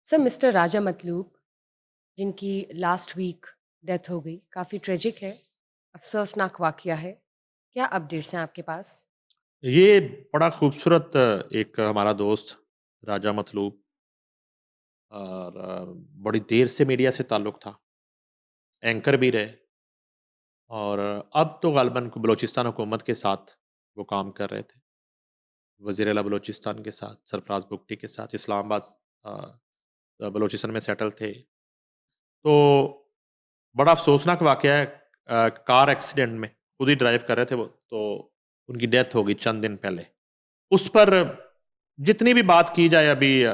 سر mister راجا مطلوب جن کی لاسٹ ویک ڈیتھ ہو گئی، کافی ٹریجک ہے، افسوسناک واقعہ ہے، کیا اپڈیٹس ہیں آپ کے پاس؟ یہ بڑا خوبصورت ایک ہمارا دوست راجہ مطلوب اور بڑی دیر سے میڈیا سے تعلق تھا، اینکر بھی رہے اور اب تو غالباً بلوچستان حکومت کے ساتھ وہ کام کر رہے تھے، وزیر اعلیٰ بلوچستان کے ساتھ سرفراز بگٹی کے ساتھ اسلام آباد بلوچستان میں سیٹل تھے۔ تو بڑا افسوسناک واقعہ ہے، کار ایکسیڈنٹ میں خود ہی ڈرائیو کر رہے تھے وہ، تو ان کی ڈیتھ ہو گئی چند دن پہلے۔ اس پر جتنی بھی بات کی جائے، ابھی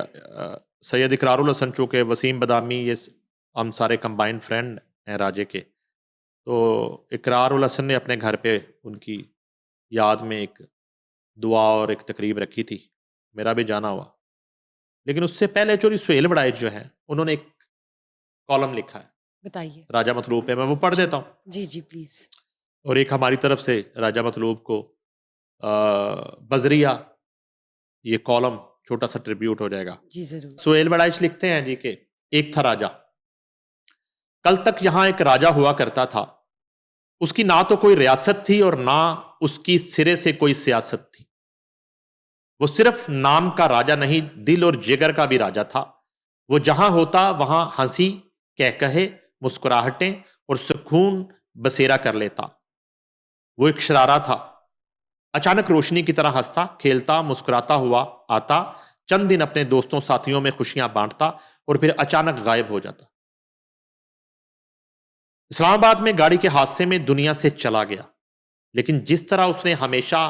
سید اقرار الحسن چونکہ وسیم بدامی یہ ہم سارے کمبائنڈ فرینڈ ہیں راجے کے، تو اقرار الحسن نے اپنے گھر پہ ان کی یاد میں ایک دعا اور ایک تقریب رکھی تھی، میرا بھی جانا ہوا۔ لیکن اس سے پہلے چوری سہیل وڑائچ جو ہیں، انہوں نے ایک کالم لکھا ہے بتائیے۔ راجہ مطلوب پہ، میں وہ پڑھ دیتا ہوں، جی جی پلیز۔ اور ایک ہماری طرف سے راجہ مطلوب کو بذریعہ یہ کالم چھوٹا سا ٹریبیوٹ ہو جائے گا۔ جی ضرور۔ سہیل وڑائچ لکھتے ہیں جی کہ ایک تھا راجہ، کل تک یہاں ایک راجہ ہوا کرتا تھا، اس کی نہ تو کوئی ریاست تھی اور نہ اس کی سرے سے کوئی سیاست تھی، وہ صرف نام کا راجہ نہیں، دل اور جگر کا بھی راجہ تھا۔ وہ جہاں ہوتا وہاں ہنسی، کہے، مسکراہٹیں اور سکون بسیرا کر لیتا۔ وہ ایک شرارہ تھا، اچانک روشنی کی طرح ہنستا، کھیلتا، مسکراتا ہوا آتا، چند دن اپنے دوستوں ساتھیوں میں خوشیاں بانٹتا اور پھر اچانک غائب ہو جاتا۔ اسلام آباد میں گاڑی کے حادثے میں دنیا سے چلا گیا، لیکن جس طرح اس نے ہمیشہ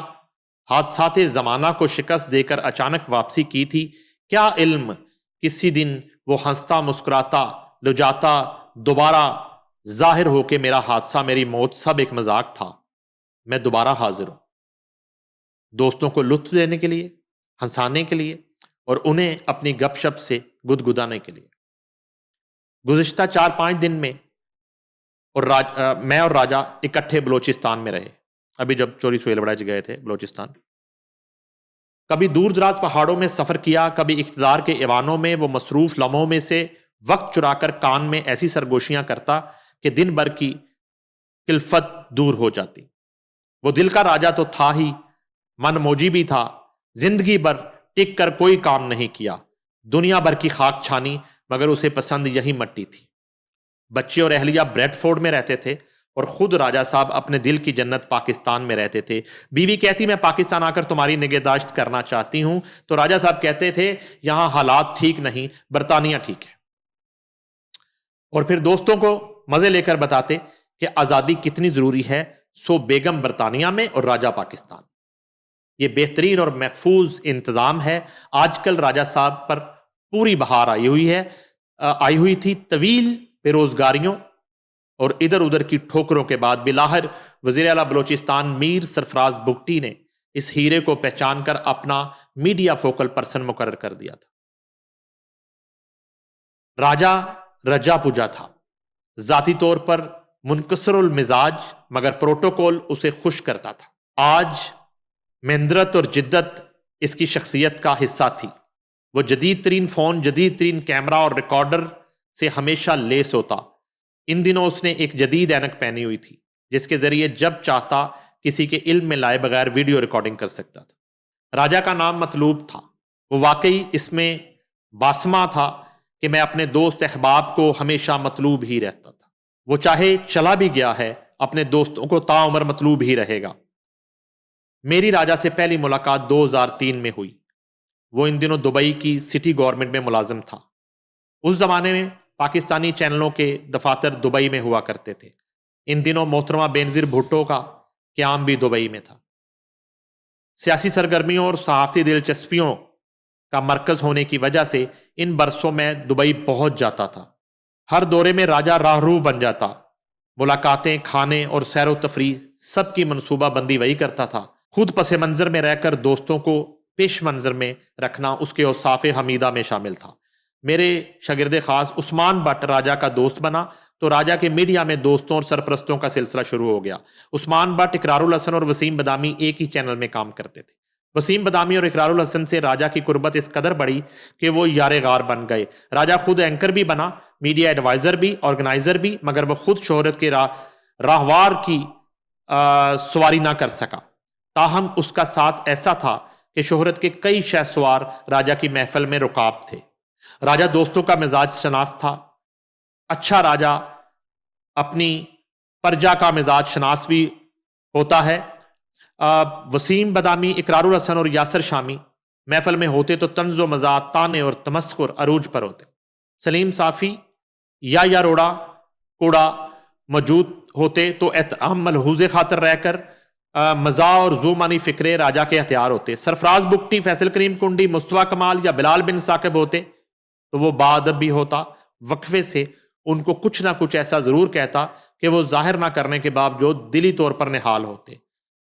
حادثات زمانہ کو شکست دے کر اچانک واپسی کی تھی، کیا علم کسی دن وہ ہنستا، مسکراتا، لجاتا، دوبارہ ظاہر ہو کہ میرا حادثہ، میری موت سب ایک مذاق تھا، میں دوبارہ حاضر ہوں، دوستوں کو لطف دینے کے لیے، ہنسانے کے لیے اور انہیں اپنی گپ شپ سے گدگدانے کے لیے۔ گزشتہ 4-5 دن میں میں اور راجہ اکٹھے بلوچستان میں رہے، ابھی جب چوری سہیل وڑائچ گئے تھے بلوچستان، کبھی دور دراز پہاڑوں میں سفر کیا، کبھی اقتدار کے ایوانوں میں وہ مصروف لمحوں میں سے وقت چرا کر کان میں ایسی سرگوشیاں کرتا کہ دن بھر کی کلفت دور ہو جاتی۔ وہ دل کا راجہ تو تھا ہی، من موجی بھی تھا، زندگی بھر ٹک کر کوئی کام نہیں کیا، دنیا بھر کی خاک چھانی، مگر اسے پسند یہی مٹی تھی۔ بچے اور اہلیہ بریڈ فورڈ میں رہتے تھے اور خود راجہ صاحب اپنے دل کی جنت پاکستان میں رہتے تھے۔ بیوی کہتی میں پاکستان آ کر تمہاری نگہداشت کرنا چاہتی ہوں، تو راجہ صاحب کہتے تھے یہاں حالات ٹھیک نہیں، برطانیہ ٹھیک ہے۔ اور پھر دوستوں کو مزے لے کر بتاتے کہ آزادی کتنی ضروری ہے، سو بیگم برطانیہ میں اور راجہ پاکستان۔ یہ بہترین اور محفوظ انتظام ہے۔ آج کل راجہ صاحب پر پوری بہار آئی ہوئی تھی، طویل بے روزگاریوں اور ادھر ادھر کی ٹھوکروں کے بعد بالآخر وزیر اعلیٰ بلوچستان میر سرفراز بگٹی نے اس ہیرے کو پہچان کر اپنا میڈیا فوکل پرسن مقرر کر دیا تھا۔ راجہ رجا پوجا تھا، ذاتی طور پر منکسر المزاج، مگر پروٹوکول اسے خوش کرتا تھا۔ آج مہندرت اور جدت اس کی شخصیت کا حصہ تھی۔ وہ جدید ترین فون، جدید ترین کیمرہ اور ریکارڈر سے ہمیشہ لیس ہوتا۔ ان دنوں اس نے ایک جدید اینک پہنی ہوئی تھی، جس کے ذریعے جب چاہتا کسی کے علم میں لائے بغیر ویڈیو ریکارڈنگ کر سکتا تھا۔ راجہ کا نام مطلوب تھا، وہ واقعی اس میں باسمہ تھا کہ میں اپنے دوست احباب کو ہمیشہ مطلوب ہی رہتا تھا۔ وہ چاہے چلا بھی گیا ہے، اپنے دوستوں کو تا عمر مطلوب ہی رہے گا۔ میری راجہ سے پہلی ملاقات 2003 میں ہوئی۔ وہ ان دنوں دبئی کی سٹی گورنمنٹ میں ملازم تھا۔ اس زمانے میں پاکستانی چینلوں کے دفاتر دبئی میں ہوا کرتے تھے۔ ان دنوں محترمہ بینظیر بھٹو کا قیام بھی دبئی میں تھا۔ سیاسی سرگرمیوں اور صحافتی دلچسپیوں کا مرکز ہونے کی وجہ سے ان برسوں میں دبئی پہنچ جاتا تھا۔ ہر دورے میں راجہ راہرو بن جاتا۔ ملاقاتیں، کھانے اور سیر و تفریح سب کی منصوبہ بندی وہی کرتا تھا۔ خود پس منظر میں رہ کر دوستوں کو پیش منظر میں رکھنا اس کے اوصاف حمیدہ میں شامل تھا۔ میرے شاگرد خاص عثمان بٹ راجہ کا دوست بنا تو راجہ کے میڈیا میں دوستوں اور سرپرستوں کا سلسلہ شروع ہو گیا۔ عثمان بٹ، اقرار الحسن اور وسیم بدامی ایک ہی چینل میں کام کرتے تھے۔ وسیم بدامی اور اقرار الحسن سے راجہ کی قربت اس قدر بڑھی کہ وہ یار غار بن گئے. راجہ خود اینکر بھی بنا, میڈیا ایڈوائزر بھی, آرگنائزر بھی, مگر وہ خود شہرت کے راہوار کی سواری نہ کر سکا. تاہم اس کا ساتھ ایسا تھا کہ شہرت کے کئی شہ سوار راجہ کی محفل میں رکاب تھے. راجہ دوستوں کا مزاج شناس تھا. اچھا راجہ اپنی پرجا کا مزاج شناس بھی ہوتا ہے. وسیم بدامی, اقرار الحسن اور یاسر شامی محفل میں ہوتے تو طنز و مزاح, طعنے اور تمسخر عروج پر ہوتے. سلیم صافی یا روڑا کوڑا موجود ہوتے تو احترام ملحوظ خاطر رہ کر مزاح اور ذومانی فکرے راجہ کے ہتھیار ہوتے. سرفراز بگٹی, فیصل کریم کنڈی, مصطفیٰ کمال یا بلال بن ثاقب ہوتے تو وہ باادب بھی ہوتا. وقفے سے ان کو کچھ نہ کچھ ایسا ضرور کہتا کہ وہ ظاہر نہ کرنے کے باوجود دلی طور پر نہال ہوتے.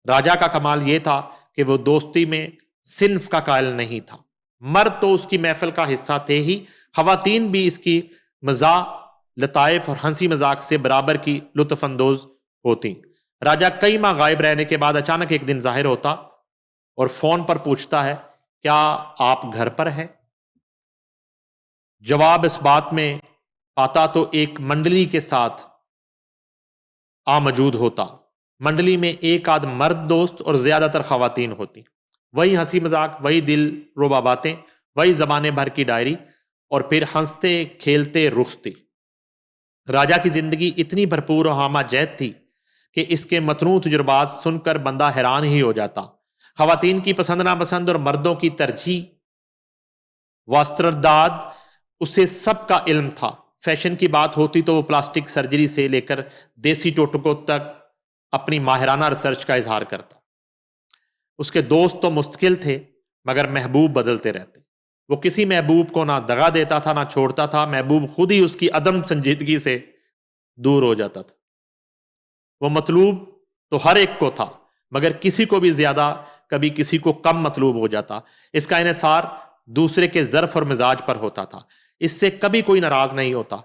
راجہ کا کمال یہ تھا کہ وہ دوستی میں صنف کا قائل نہیں تھا. مرد تو اس کی محفل کا حصہ تھے ہی, خواتین بھی اس کی مزاح, لطائف اور ہنسی مذاق سے برابر کی لطف اندوز ہوتی. راجہ کئی ماہ غائب رہنے کے بعد اچانک ایک دن ظاہر ہوتا اور فون پر پوچھتا ہے, کیا آپ گھر پر ہیں؟ جواب اس بات میں پاتا تو ایک منڈلی کے ساتھ موجود ہوتا. منڈلی میں ایک آدھ مرد دوست اور زیادہ تر خواتین ہوتی. وہی ہنسی مذاق, وہی دل ربا باتیں, وہی زمانے بھر کی ڈائری, اور پھر ہنستے کھیلتے رخصتی. راجہ کی زندگی اتنی بھرپور و ہامہ جہت تھی کہ اس کے متنوع تجربات سن کر بندہ حیران ہی ہو جاتا. خواتین کی پسند ناپسند اور مردوں کی ترجیح واسترداد اسے سب کا علم تھا. فیشن کی بات ہوتی تو وہ پلاسٹک سرجری سے لے کر دیسی ٹوٹکوں تک اپنی ماہرانہ ریسرچ کا اظہار کرتا. اس کے دوست تو مستقل تھے مگر محبوب بدلتے رہتے. وہ کسی محبوب کو نہ دغا دیتا تھا نہ چھوڑتا تھا. محبوب خود ہی اس کی عدم سنجیدگی سے دور ہو جاتا تھا. وہ مطلوب تو ہر ایک کو تھا مگر کسی کو بھی زیادہ, کبھی کسی کو کم مطلوب ہو جاتا. اس کا انحصار دوسرے کے ظرف اور مزاج پر ہوتا تھا. اس سے کبھی کوئی ناراض نہیں ہوتا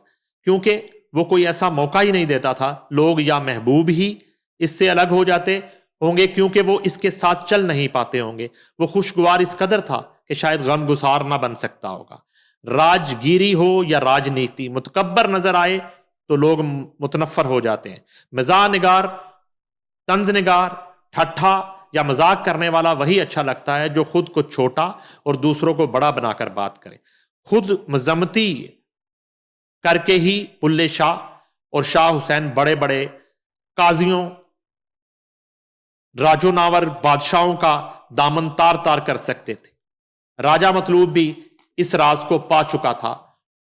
کیونکہ وہ کوئی ایسا موقع ہی نہیں دیتا تھا. لوگ یا محبوب ہی اس سے الگ ہو جاتے ہوں گے کیونکہ وہ اس کے ساتھ چل نہیں پاتے ہوں گے. وہ خوشگوار اس قدر تھا کہ شاید غم گسار نہ بن سکتا ہوگا. راجگیری ہو یا راجنیتی, متکبر نظر آئے تو لوگ متنفر ہو جاتے ہیں. مزاح نگار, طنز نگار, ٹھٹھا یا مذاق کرنے والا وہی اچھا لگتا ہے جو خود کو چھوٹا اور دوسروں کو بڑا بنا کر بات کرے. خود مذمتی کر کے ہی بلے شاہ اور شاہ حسین بڑے بڑے قاضیوں, راجو ناور بادشاہوں کا دامن تار تار کر سکتے تھے. راجہ مطلوب بھی اس راز کو پا چکا تھا.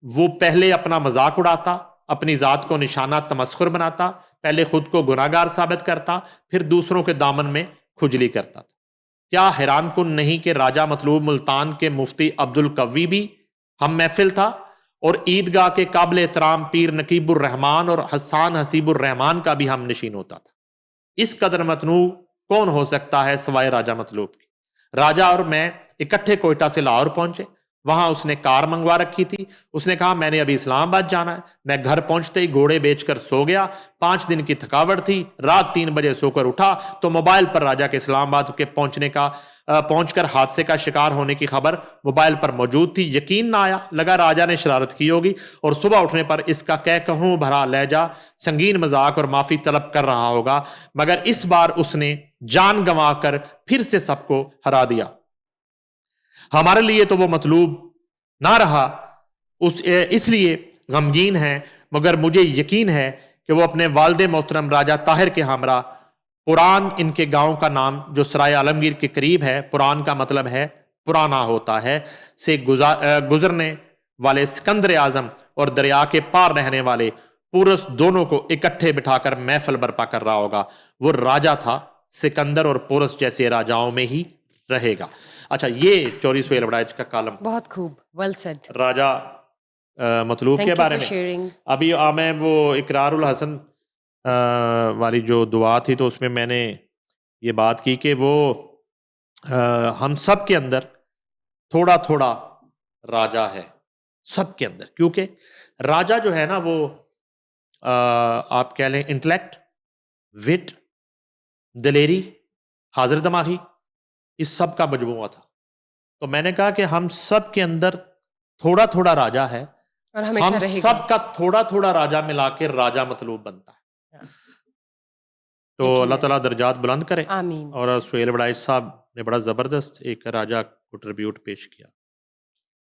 وہ پہلے اپنا مذاق اڑاتا, اپنی ذات کو نشانہ تمسخر بناتا, پہلے خود کو گناہگار ثابت کرتا, پھر دوسروں کے دامن میں کھجلی کرتا تھا. کیا حیران کن نہیں کہ راجہ مطلوب ملتان کے مفتی عبد القوی بھی ہم محفل تھا اور عیدگاہ کے قابل احترام پیر نقیب الرحمان اور حسان حسیب الرحمان کا بھی ہم نشین ہوتا تھا. اس قدر متنوع کون ہو سکتا ہے سوائے راجہ مطلوب کی. راجہ اور میں اکٹھے کوئٹہ سے لاہور پہنچے. وہاں اس نے کار منگوا رکھی تھی. اس نے کہا میں نے ابھی اسلام آباد جانا ہے. میں گھر پہنچتے ہی گھوڑے بیچ کر سو گیا. 5 دن کی تھکاوٹ تھی. رات 3 بجے سو کر اٹھا تو موبائل پر راجہ کے اسلام آباد کے پہنچ کر حادثے کا شکار ہونے کی خبر موبائل پر موجود تھی. یقین نہ آیا, لگا راجہ نے شرارت کی ہوگی اور صبح اٹھنے پر اس کا کہوں بھرا لہجہ, سنگین مذاق اور معافی طلب کر رہا ہوگا. مگر اس بار اس نے جان گنوا کر پھر سے سب کو ہرا دیا. ہمارے لیے تو وہ مطلوب نہ رہا, اس لیے غمگین ہے. مگر مجھے یقین ہے کہ وہ اپنے والد محترم راجہ طاہر کے ہمراہ پران, ان کے گاؤں کا نام جو سرائے عالمگیر کے قریب ہے, پران کا مطلب ہے پرانا ہوتا ہے, سے گزرنے والے سکندر اعظم اور دریا کے پار رہنے والے پورس دونوں کو اکٹھے بٹھا کر محفل برپا کر رہا ہوگا. وہ راجہ تھا, سکندر اور پورس جیسے راجاؤں میں ہی رہے گا. اچھا, یہ چوری سہیل وڑائچ کا کالم بہت خوب, ویل سیڈ. راجہ مطلوب کے بارے میں. ابھی میں وہ اقرار الحسن والی جو دعا تھی تو اس میں نے یہ بات کی کہ وہ ہم سب کے اندر تھوڑا تھوڑا راجہ ہے, سب کے اندر. کیونکہ راجہ جو ہے نا وہ آپ کہہ لیں انٹلیکٹ, وٹ, دلیری, حاضر دماغی, اس سب کا مجموعہ تھا. تو میں نے کہا کہ ہم سب کے اندر تھوڑا تھوڑا راجا ہے, اور ہمیشہ ہم رہے گا. سب کا تھوڑا تھوڑا راجا ملا کے راجا مطلوب بنتا ہے. تو اللہ تعالیٰ درجات بلند کرے. آمین. اور سہیل وڑائچ صاحب نے بڑا زبردست ایک راجا کو ٹریبیوٹ پیش کیا.